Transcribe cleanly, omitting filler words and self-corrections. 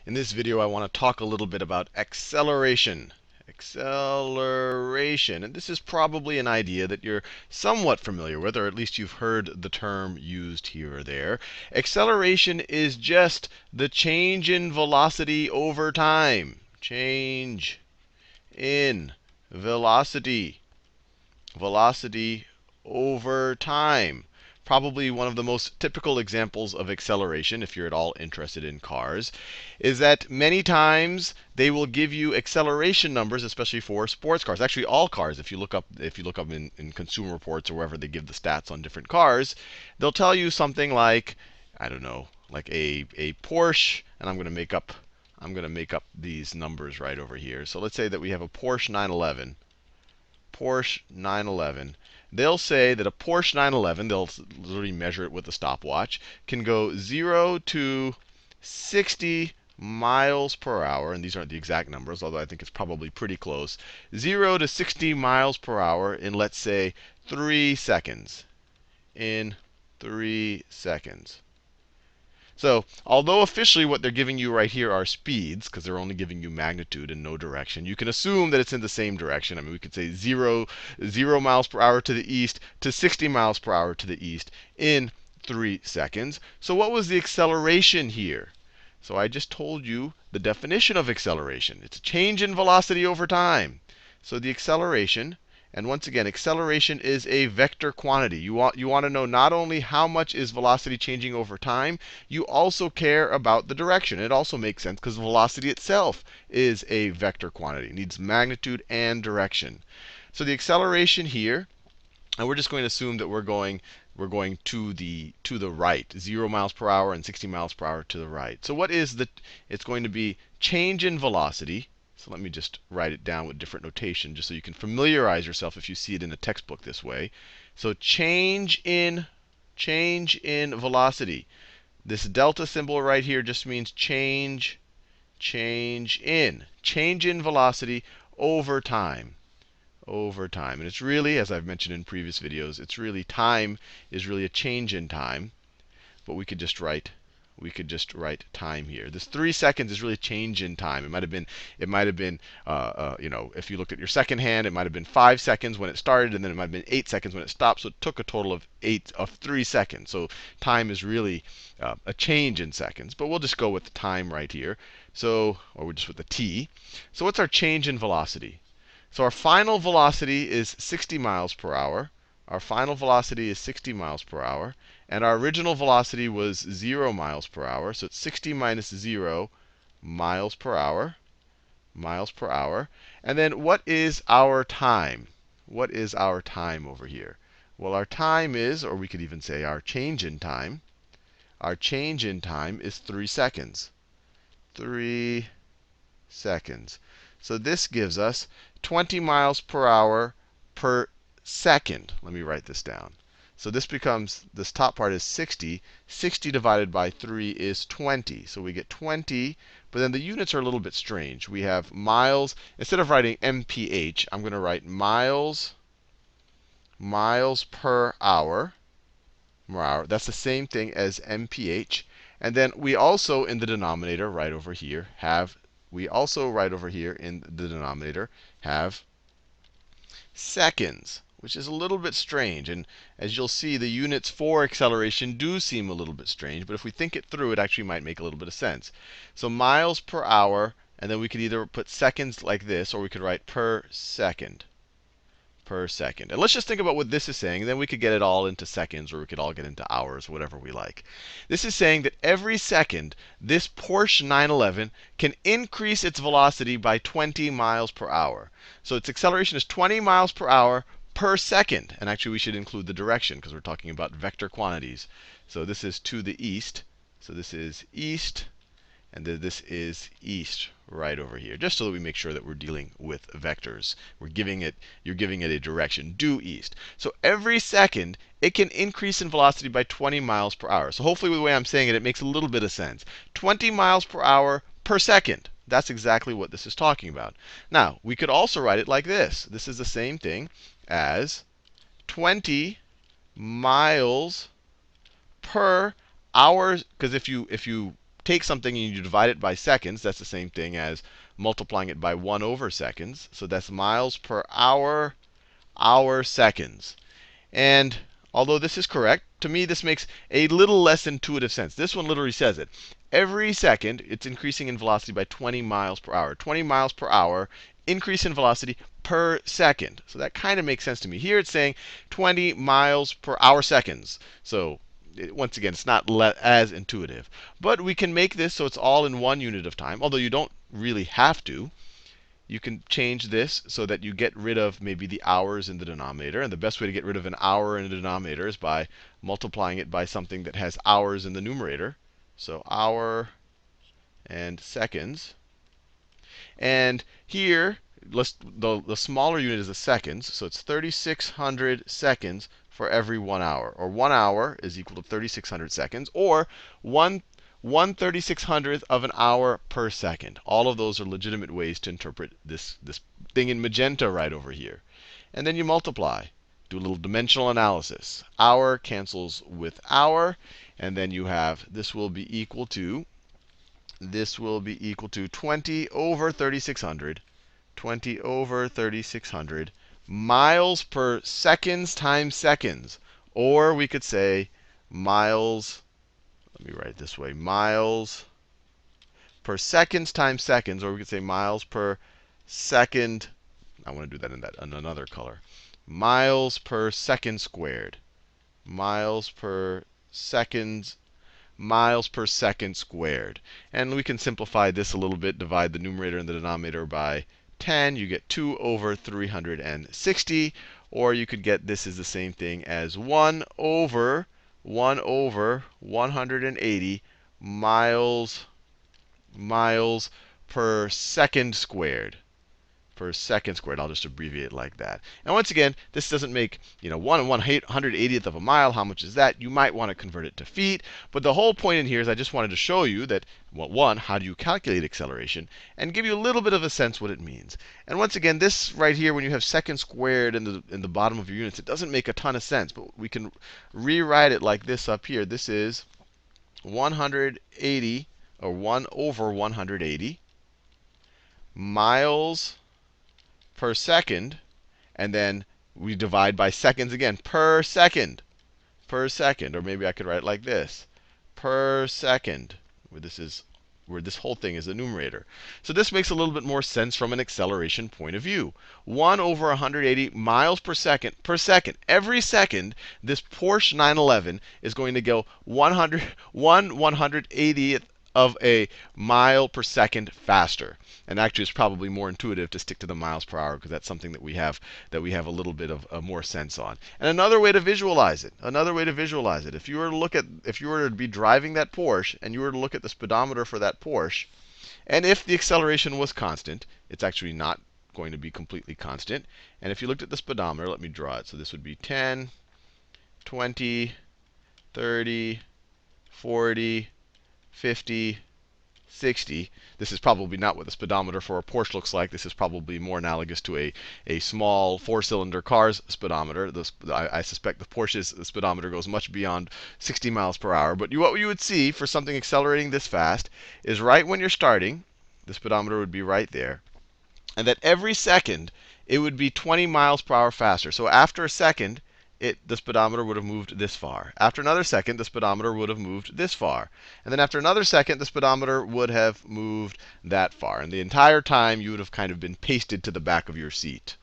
In this video, I want to talk a little bit about acceleration. Acceleration. And this is probably an idea that you're somewhat familiar with, or at least you've heard the term used here or there. Acceleration is just the change in velocity over time. Change in velocity. Velocity over time. Probably one of the most typical examples of acceleration, if you're at all interested in cars, is that many times they will give you acceleration numbers, especially for sports cars. Actually, all cars. If you look up in Consumer Reports or wherever they give the stats on different cars, they'll tell you something like, I don't know, like a Porsche, and I'm going to make up these numbers right over here. So let's say that we have a Porsche 911. Porsche 911. They'll say that a Porsche 911, they'll literally measure it with a stopwatch, can go 0 to 60 miles per hour. And these aren't the exact numbers, although I think it's probably pretty close. 0 to 60 miles per hour in, let's say, 3 seconds. In 3 seconds. So although officially what they're giving you right here are speeds, because they're only giving you magnitude and no direction, you can assume that it's in the same direction. I mean, we could say 0 miles per hour to the east to 60 miles per hour to the east in 3 seconds. So what was the acceleration here? So I just told you the definition of acceleration. It's a change in velocity over time. So the acceleration, and once again, acceleration is a vector quantity. You want to know not only how much is velocity changing over time, you also care about the direction. It also makes sense because velocity itself is a vector quantity. It needs magnitude and direction. So the acceleration here, and we're just going to assume that we're going to the right, 0 miles per hour and 60 miles per hour to the right. So what is the? It's going to be change in velocity. So let me just write it down with different notation, just so you can familiarize yourself if you see it in a textbook this way. So change in velocity. This delta symbol right here just means change in velocity over time. Over time. And it's really, as I've mentioned in previous videos, it's really time is really a change in time. But we could just write time here. This 3 seconds is really change in time. It might have been, if you looked at your second hand, it might have been 5 seconds when it started, and then it might have been 8 seconds when it stopped. So it took a total of 3 seconds. So time is really a change in seconds. But we'll just go with the time right here. So, or we're just with the t. So what's our change in velocity? So our final velocity is 60 miles per hour. Our final velocity is 60 miles per hour. And our original velocity was 0 miles per hour. So it's 60 minus 0 miles per hour. Miles per hour. And then what is our time? What is our time over here? Well, our time is, or we could even say our change in time. Our change in time is 3 seconds. 3 seconds. So this gives us 20 miles per hour per second. Let me write this down. So this becomes, this top part is 60. 60 divided by 3 is 20. So we get 20, but then the units are a little bit strange. We have miles. Instead of writing mph, I'm going to write miles per hour. That's the same thing as mph. And then we also, in the denominator right over here, have seconds, which is a little bit strange. And as you'll see, the units for acceleration do seem a little bit strange. But if we think it through, it actually might make a little bit of sense. So miles per hour, and then we could either put seconds like this, or we could write per second. Per second. And let's just think about what this is saying. And then we could get it all into seconds, or we could all get into hours, whatever we like. This is saying that every second, this Porsche 911 can increase its velocity by 20 miles per hour. So its acceleration is 20 miles per hour per second. And actually, we should include the direction, because we're talking about vector quantities. So this is to the east. So this is east. And then this is east right over here, just so that we make sure that we're dealing with vectors. You're giving it a direction, due east. So every second, it can increase in velocity by 20 miles per hour. So hopefully, with the way I'm saying it, it makes a little bit of sense. 20 miles per hour per second. That's exactly what this is talking about. Now, we could also write it like this. This is the same thing as 20 miles per hour. Because if you take something and you divide it by seconds, that's the same thing as multiplying it by 1 over seconds. So that's miles per hour, seconds. And although this is correct, to me this makes a little less intuitive sense. This one literally says it. Every second, it's increasing in velocity by 20 miles per hour. 20 miles per hour increase in velocity per second. So that kind of makes sense to me. Here it's saying 20 miles per hour seconds. So once again, it's not as intuitive. But we can make this so it's all in one unit of time, although you don't really have to. You can change this so that you get rid of maybe the hours in the denominator. And the best way to get rid of an hour in the denominator is by multiplying it by something that has hours in the numerator. So hour and seconds. And here, the smaller unit is the seconds. So it's 3,600 seconds for every 1 hour. Or 1 hour is equal to 3,600 seconds. Or 1/3600th of an hour per second. All of those are legitimate ways to interpret this thing in magenta right over here. And then you multiply. Do a little dimensional analysis. Hour cancels with hour. And then you have this will be equal to 20 over 3,600. 20 over 3,600 miles per seconds times seconds. Or we could say miles. Let me write it this way. Miles per seconds times seconds, or we could say miles per second. I want to do that in another color. Miles per second squared. Miles per second squared. And we can simplify this a little bit. Divide the numerator and the denominator by 10. You get 2 over 360. Or you could get this is the same thing as 1 over 180 miles per second squared. Per second squared. I'll just abbreviate it like that. And once again, this doesn't make 1/180th of a mile. How much is that? You might want to convert it to feet. But the whole point in here is I just wanted to show you that, well, one, how do you calculate acceleration, and give you a little bit of a sense what it means. And once again, this right here, when you have second squared in the bottom of your units, it doesn't make a ton of sense. But we can rewrite it like this up here. This is 180, or 1 over 180 miles per second, and then we divide by seconds again, per second. Per second. Or maybe I could write it like this. Per second, where this whole thing is the numerator. So this makes a little bit more sense from an acceleration point of view. 1 over 180 miles per second. Per second. Every second, this Porsche 911 is going to go 1/180th of a mile per second faster. And actually, it's probably more intuitive to stick to the miles per hour, because that's something that we have a little bit of more sense on. And another way to visualize it. If you were to be driving that Porsche, and you were to look at the speedometer for that Porsche, and if the acceleration was constant, it's actually not going to be completely constant. And if you looked at the speedometer, let me draw it. So this would be 10, 20, 30, 40, 50, 60. This is probably not what the speedometer for a Porsche looks like. This is probably more analogous to a small 4-cylinder car's speedometer. I suspect the Porsche's speedometer goes much beyond 60 miles per hour. But what you would see for something accelerating this fast is right when you're starting, the speedometer would be right there. And that every second, it would be 20 miles per hour faster. So after a second, the speedometer would have moved this far. After another second, the speedometer would have moved this far. And then after another second, the speedometer would have moved that far. And the entire time, you would have kind of been pasted to the back of your seat.